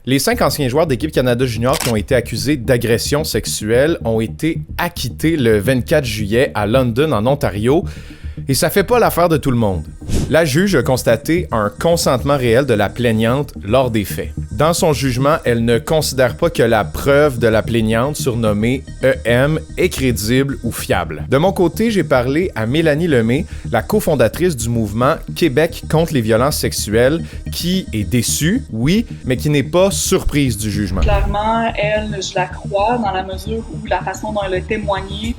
Les 5 anciens joueurs d'équipe Canada Junior qui ont été accusés d'agression sexuelle ont été acquittés le 24 juillet à London, en Ontario, et ça fait pas l'affaire de tout le monde. La juge a constaté un consentement réel de la plaignante lors des faits. Dans son jugement, elle ne considère pas que la preuve de la plaignante, surnommée EM, est crédible ou fiable. De mon côté, j'ai parlé à Mélanie Lemay, la cofondatrice du mouvement Québec contre les violences sexuelles, qui est déçue, oui, mais qui n'est pas surprise du jugement. Clairement, elle, je la crois dans la mesure où la façon dont elle a témoigné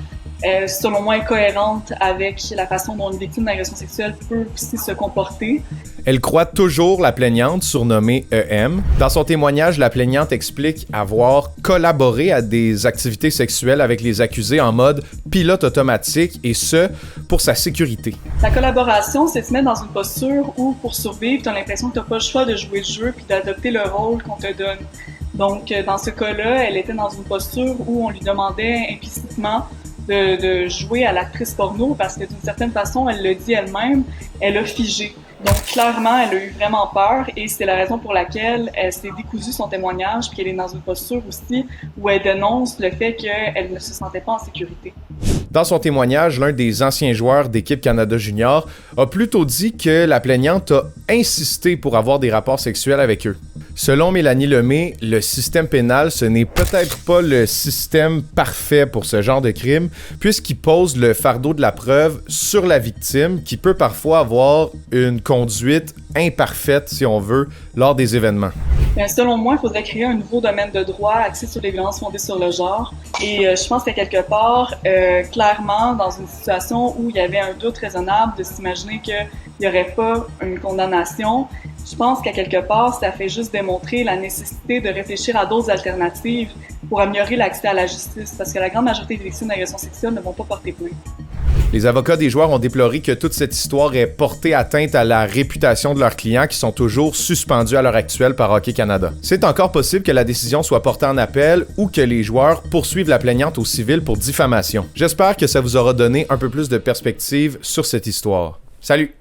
selon moi, est cohérente avec la façon dont une victime d'agression sexuelle peut aussi se comporter. Elle croit toujours la plaignante, surnommée EM. Dans son témoignage, la plaignante explique avoir collaboré à des activités sexuelles avec les accusés en mode pilote automatique, et ce, pour sa sécurité. La collaboration, c'est de se mettre dans une posture où, pour survivre, tu as l'impression que tu n'as pas le choix de jouer le jeu puis d'adopter le rôle qu'on te donne. Donc, dans ce cas-là, elle était dans une posture où on lui demandait implicitement de jouer à l'actrice porno parce que d'une certaine façon, elle le dit elle-même, elle a figé. Donc clairement, elle a eu vraiment peur et c'est la raison pour laquelle elle s'est décousue son témoignage puis elle est dans une posture aussi où elle dénonce le fait qu'elle ne se sentait pas en sécurité. Dans son témoignage, l'un des anciens joueurs d'équipe Canada Junior a plutôt dit que la plaignante a insisté pour avoir des rapports sexuels avec eux. Selon Mélanie Lemay, le système pénal, ce n'est peut-être pas le système parfait pour ce genre de crime, puisqu'il pose le fardeau de la preuve sur la victime, qui peut parfois avoir une conduite imparfaite, si on veut, lors des événements. Bien, selon moi, il faudrait créer un nouveau domaine de droit axé sur les violences fondées sur le genre. Et je pense qu'à quelque part, clairement, dans une situation où il y avait un doute raisonnable de s'imaginer qu'il n'y aurait pas une condamnation, je pense qu'à quelque part, ça fait juste démontrer la nécessité de réfléchir à d'autres alternatives pour améliorer l'accès à la justice, parce que la grande majorité des victimes d'agression sexuelle ne vont pas porter plainte. Les avocats des joueurs ont déploré que toute cette histoire ait porté atteinte à la réputation de leurs clients qui sont toujours suspendus à l'heure actuelle par Hockey Canada. C'est encore possible que la décision soit portée en appel ou que les joueurs poursuivent la plaignante au civil pour diffamation. J'espère que ça vous aura donné un peu plus de perspective sur cette histoire. Salut!